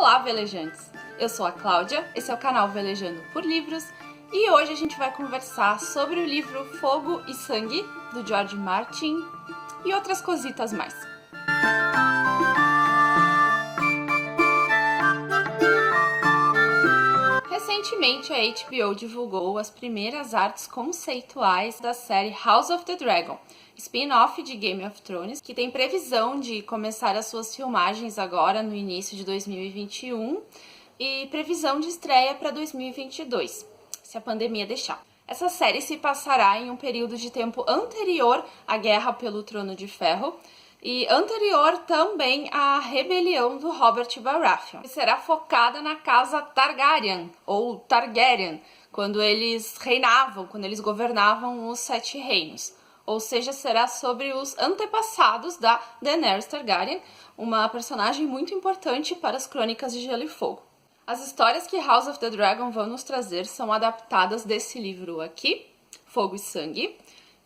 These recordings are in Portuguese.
Olá, velejantes! Eu sou a Cláudia, esse é o canal Velejando por Livros e hoje a gente vai conversar sobre o livro Fogo e Sangue, do George Martin e outras cositas mais. Recentemente, a HBO divulgou as primeiras artes conceituais da série House of the Dragon, spin-off de Game of Thrones, que tem previsão de começar as suas filmagens agora no início de 2021 e previsão de estreia para 2022, se a pandemia deixar. Essa série se passará em um período de tempo anterior à Guerra pelo Trono de Ferro e anterior também à rebelião do Robert Baratheon, que será focada na casa Targaryen, ou Targaryen, quando eles reinavam, quando eles governavam os Sete Reinos. Ou seja, será sobre os antepassados da Daenerys Targaryen, uma personagem muito importante para as Crônicas de Gelo e Fogo. As histórias que House of the Dragon vão nos trazer são adaptadas desse livro aqui, Fogo e Sangue,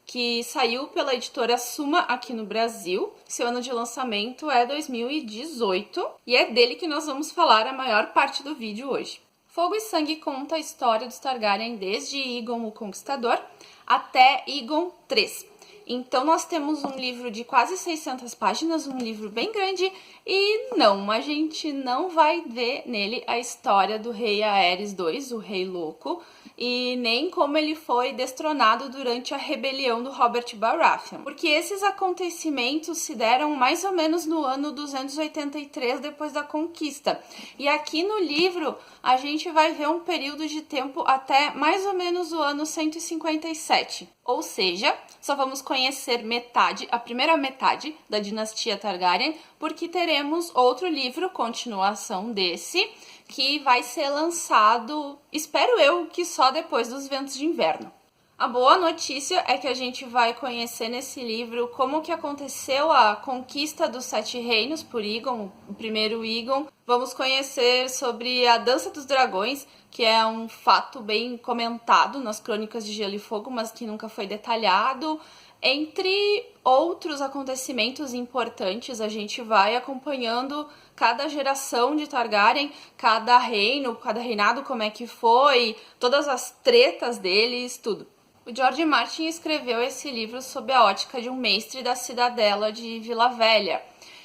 que saiu pela editora Suma aqui no Brasil. Seu ano de lançamento é 2018 e é dele que nós vamos falar a maior parte do vídeo hoje. Fogo e Sangue conta a história dos Targaryen desde Aegon o Conquistador até Aegon III. Então nós temos um livro de quase 600 páginas, um livro bem grande, e não, a gente não vai ver nele a história do rei Aerys II, o Rei Louco, e nem como ele foi destronado durante a rebelião do Robert Baratheon, porque esses acontecimentos se deram mais ou menos no ano 283 depois da conquista. E aqui no livro a gente vai ver um período de tempo até mais ou menos o ano 157. Ou seja, só vamos conhecer metade, a primeira metade da dinastia Targaryen, porque teremos outro livro, continuação desse, que vai ser lançado, espero eu, que só depois dos Ventos de Inverno. A boa notícia é que a gente vai conhecer nesse livro como que aconteceu a conquista dos Sete Reinos por Aegon, o primeiro Aegon. Vamos conhecer sobre a Dança dos Dragões, que é um fato bem comentado nas Crônicas de Gelo e Fogo, mas que nunca foi detalhado. Entre outros acontecimentos importantes, a gente vai acompanhando cada geração de Targaryen, cada reino, cada reinado, como é que foi, todas as tretas deles, tudo. O George Martin escreveu esse livro sob a ótica de um mestre da cidadela de Vila Velha.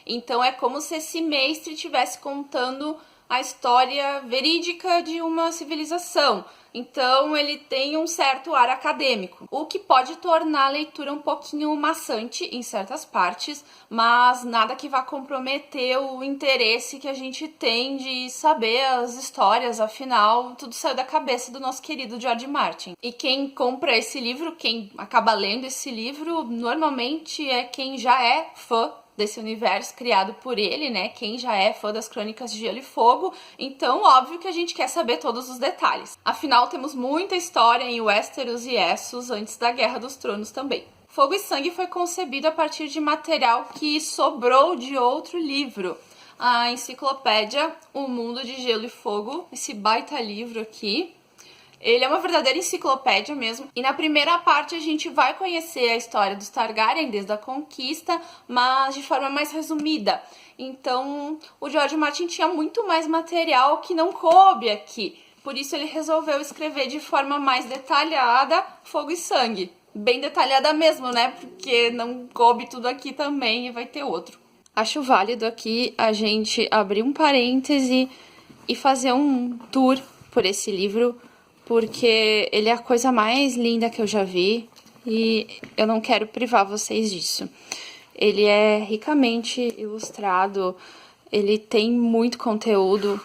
Então é como se esse mestre estivesse contando a história verídica de uma civilização. Então ele tem um certo ar acadêmico, o que pode tornar a leitura um pouquinho maçante em certas partes, mas nada que vá comprometer o interesse que a gente tem de saber as histórias, afinal, tudo saiu da cabeça do nosso querido George Martin. E quem compra esse livro, quem acaba lendo esse livro, normalmente é quem já é fã desse universo criado por ele, né? Quem já é fã das Crônicas de Gelo e Fogo, então óbvio que a gente quer saber todos os detalhes. Afinal, temos muita história em Westeros e Essos antes da Guerra dos Tronos também. Fogo e Sangue foi concebido a partir de material que sobrou de outro livro, a enciclopédia O Mundo de Gelo e Fogo, esse baita livro aqui. Ele é uma verdadeira enciclopédia mesmo. E na primeira parte a gente vai conhecer a história dos Targaryen desde a conquista, mas de forma mais resumida. Então o George Martin tinha muito mais material que não coube aqui. Por isso ele resolveu escrever de forma mais detalhada Fogo e Sangue. Bem detalhada mesmo, né? Porque não coube tudo aqui também e vai ter outro. Acho válido aqui a gente abrir um parêntese e fazer um tour por esse livro, porque ele é a coisa mais linda que eu já vi e eu não quero privar vocês disso. Ele é ricamente ilustrado, ele tem muito conteúdo,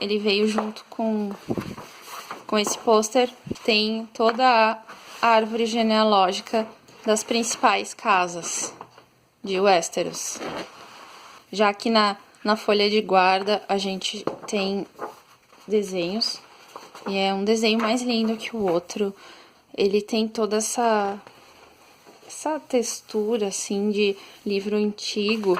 ele veio junto com esse pôster, tem toda a árvore genealógica das principais casas de Westeros. Já aqui na folha de guarda a gente tem desenhos. E é um desenho mais lindo que o outro. Ele tem toda essa textura, assim, de livro antigo.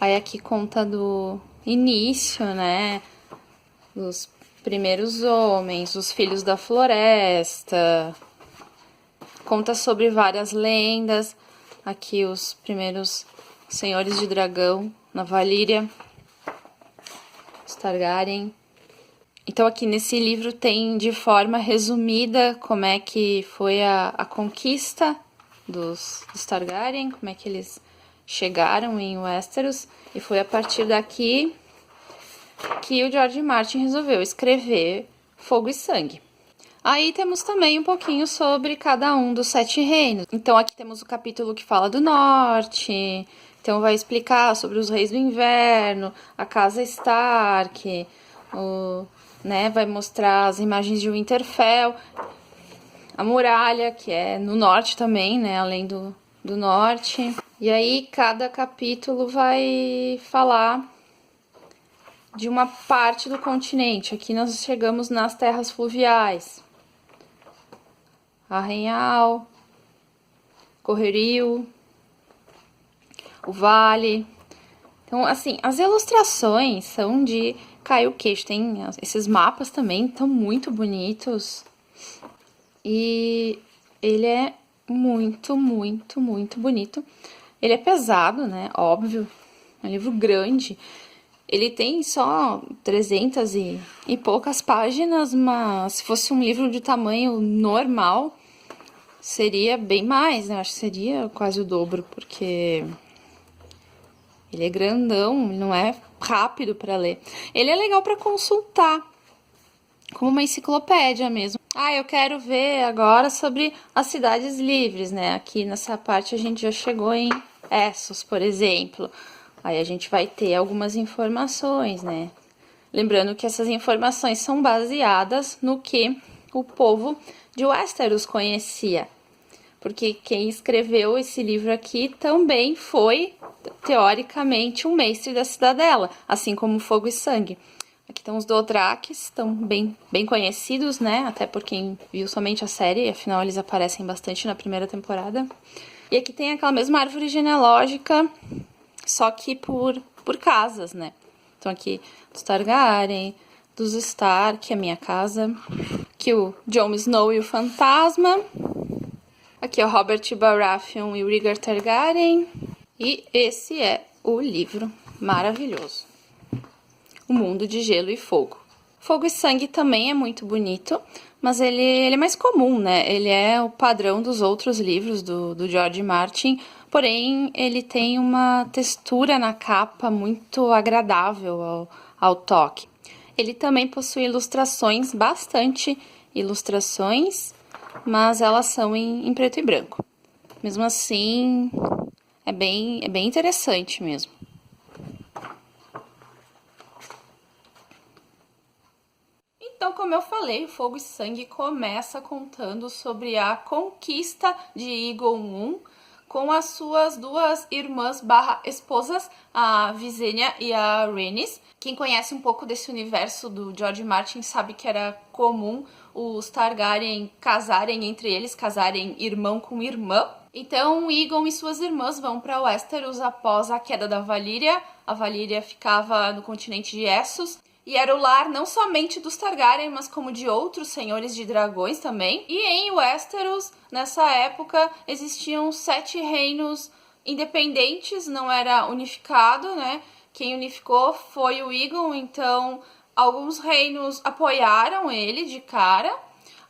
Aí aqui conta do início, né? Dos primeiros homens, os filhos da floresta. Conta sobre várias lendas. Aqui os primeiros senhores de dragão na Valíria, os Targaryen. Então aqui nesse livro tem de forma resumida como é que foi a conquista dos Targaryen, como é que eles chegaram em Westeros, e foi a partir daqui que o George Martin resolveu escrever Fogo e Sangue. Aí temos também um pouquinho sobre cada um dos 7 reinos. Então aqui temos o capítulo que fala do norte, então vai explicar sobre os reis do inverno, a casa Stark, vai mostrar as imagens de Winterfell, a muralha, que é no norte também, né, além do norte. E aí cada capítulo vai falar de uma parte do continente. Aqui nós chegamos nas terras fluviais. Arranhal, Correrio, o Vale. Então, assim, as ilustrações são de cair o queixo. Tem esses mapas também, estão muito bonitos. E ele é muito, muito, muito bonito. Ele é pesado, né? Óbvio. É um livro grande. Ele tem só 300 e poucas páginas, mas se fosse um livro de tamanho normal, seria bem mais, né? Acho que seria quase o dobro, porque ele é grandão, não é rápido para ler. Ele é legal para consultar, como uma enciclopédia mesmo. Eu quero ver agora sobre as cidades livres, né? Aqui nessa parte a gente já chegou em Essos, por exemplo. Aí a gente vai ter algumas informações, né? Lembrando que essas informações são baseadas no que o povo de Westeros conhecia. Porque quem escreveu esse livro aqui também foi, teoricamente, um mestre da cidadela, assim como Fogo e Sangue. Aqui estão os Dothrakis, estão bem conhecidos, né? Até por quem viu somente a série, afinal eles aparecem bastante na primeira temporada. E aqui tem aquela mesma árvore genealógica, só que por casas, né? Então aqui dos Targaryen, dos Stark, a minha casa. Aqui o Jon Snow e o Fantasma. Aqui o Robert Baratheon e o Rhaegar Targaryen. E esse é o livro maravilhoso. O Mundo de Gelo e Fogo. Fogo e Sangue também é muito bonito, mas ele é mais comum, né? Ele é o padrão dos outros livros do George Martin, porém ele tem uma textura na capa muito agradável ao toque. Ele também possui ilustrações, bastante ilustrações, mas elas são em preto e branco. Mesmo assim, é bem interessante mesmo. Então, como eu falei, Fogo e Sangue começa contando sobre a conquista de Aegon I com as suas duas irmãs /esposas, a Visenya e a Rhaenys. Quem conhece um pouco desse universo do George Martin sabe que era comum os Targaryen casarem entre eles, casarem irmão com irmã. Então, Aegon e suas irmãs vão para Westeros após a queda da Valíria. A Valíria ficava no continente de Essos. E era o lar não somente dos Targaryen, mas como de outros senhores de dragões também. E em Westeros, nessa época, existiam 7 reinos independentes, não era unificado, né? Quem unificou foi o Aegon, então alguns reinos apoiaram ele de cara,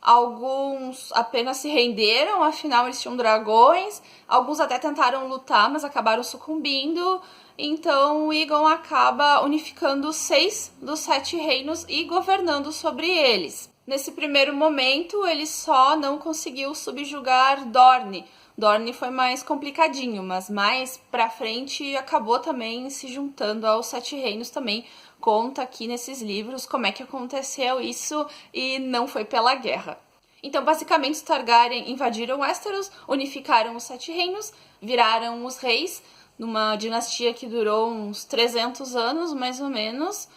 alguns apenas se renderam, afinal eles tinham dragões, alguns até tentaram lutar, mas acabaram sucumbindo. Então o Aegon acaba unificando 6 dos 7 reinos e governando sobre eles. Nesse primeiro momento, ele só não conseguiu subjugar Dorne. Dorne foi mais complicadinho, mas mais pra frente acabou também se juntando aos 7 reinos também. Conta aqui nesses livros como é que aconteceu isso e não foi pela guerra. Então, basicamente, os Targaryen invadiram Westeros, unificaram os 7 reinos, viraram os reis, numa dinastia que durou uns 300 anos, mais ou menos.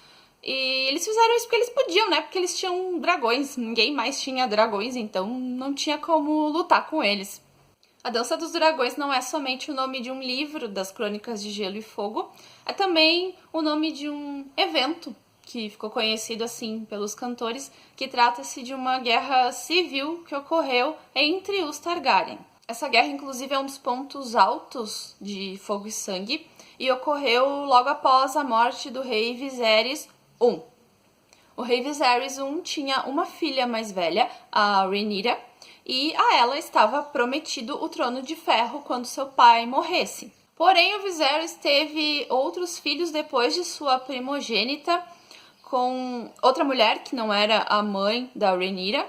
E eles fizeram isso porque eles podiam, né? Porque eles tinham dragões. Ninguém mais tinha dragões, então não tinha como lutar com eles. A Dança dos Dragões não é somente o nome de um livro das Crônicas de Gelo e Fogo, é também o nome de um evento que ficou conhecido assim pelos cantores, que trata-se de uma guerra civil que ocorreu entre os Targaryen. Essa guerra, inclusive, é um dos pontos altos de Fogo e Sangue. e ocorreu logo após a morte do rei Viserys I. O rei Viserys I tinha uma filha mais velha, a Rhaenyra, e a ela estava prometido o trono de ferro quando seu pai morresse. Porém, o Viserys teve outros filhos depois de sua primogênita com outra mulher que não era a mãe da Rhaenyra.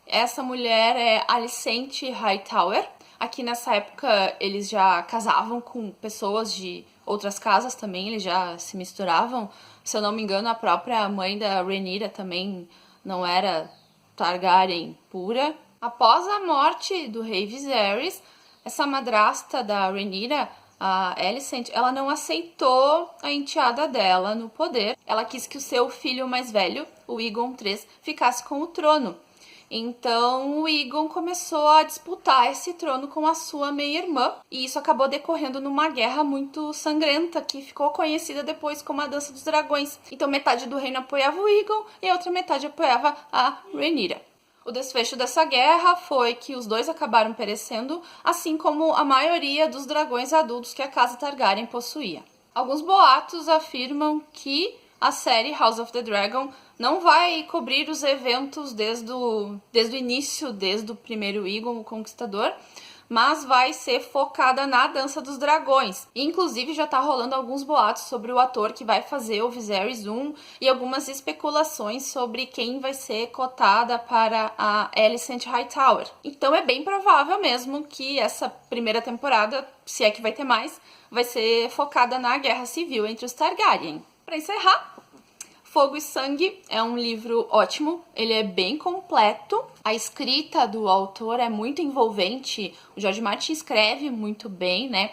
Essa mulher é Alicente Hightower. Aqui nessa época eles já casavam com pessoas de outras casas também, eles já se misturavam. Se eu não me engano, a própria mãe da Rhaenyra também não era Targaryen pura. Após a morte do rei Viserys, essa madrasta da Rhaenyra, a Alicent, ela não aceitou a enteada dela no poder. Ela quis que o seu filho mais velho, o Aegon III, ficasse com o trono. Então o Aegon começou a disputar esse trono com a sua meia-irmã, e isso acabou decorrendo numa guerra muito sangrenta, que ficou conhecida depois como a Dança dos Dragões. Então metade do reino apoiava o Aegon e a outra metade apoiava a Rhaenyra. O desfecho dessa guerra foi que os dois acabaram perecendo, assim como a maioria dos dragões adultos que a casa Targaryen possuía. Alguns boatos afirmam que a série House of the Dragon não vai cobrir os eventos desde o início, desde o primeiro Aegon, o Conquistador, mas vai ser focada na Dança dos Dragões. Inclusive já tá rolando alguns boatos sobre o ator que vai fazer o Viserys I e algumas especulações sobre quem vai ser cotada para a Alicent Hightower. Então é bem provável mesmo que essa primeira temporada, se é que vai ter mais, vai ser focada na guerra civil entre os Targaryen. Para encerrar, Fogo e Sangue é um livro ótimo, ele é bem completo, a escrita do autor é muito envolvente, o George Martin escreve muito bem, né?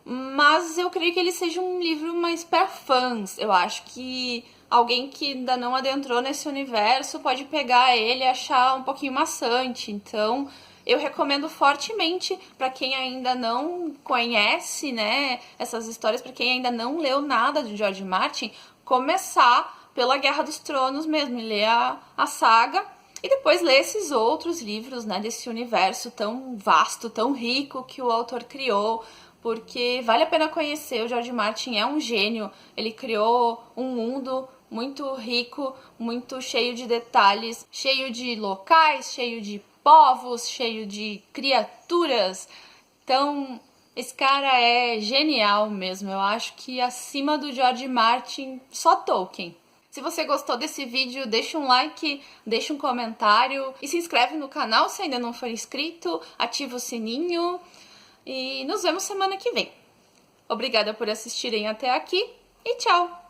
Mas eu creio que ele seja um livro mais para fãs. Eu acho que alguém que ainda não adentrou nesse universo pode pegar ele e achar um pouquinho maçante. Então, eu recomendo fortemente para quem ainda não conhece, né, essas histórias, para quem ainda não leu nada de George Martin, começar pela Guerra dos Tronos mesmo, ler a saga e depois ler esses outros livros, né, desse universo tão vasto, tão rico que o autor criou, porque vale a pena conhecer. O George Martin é um gênio, ele criou um mundo muito rico, muito cheio de detalhes, cheio de locais, cheio de povos, cheio de criaturas. Então, esse cara é genial mesmo. Eu acho que acima do George Martin, só Tolkien. Se você gostou desse vídeo, deixa um like, deixa um comentário e se inscreve no canal se ainda não for inscrito, ativa o sininho e nos vemos semana que vem. Obrigada por assistirem até aqui e tchau!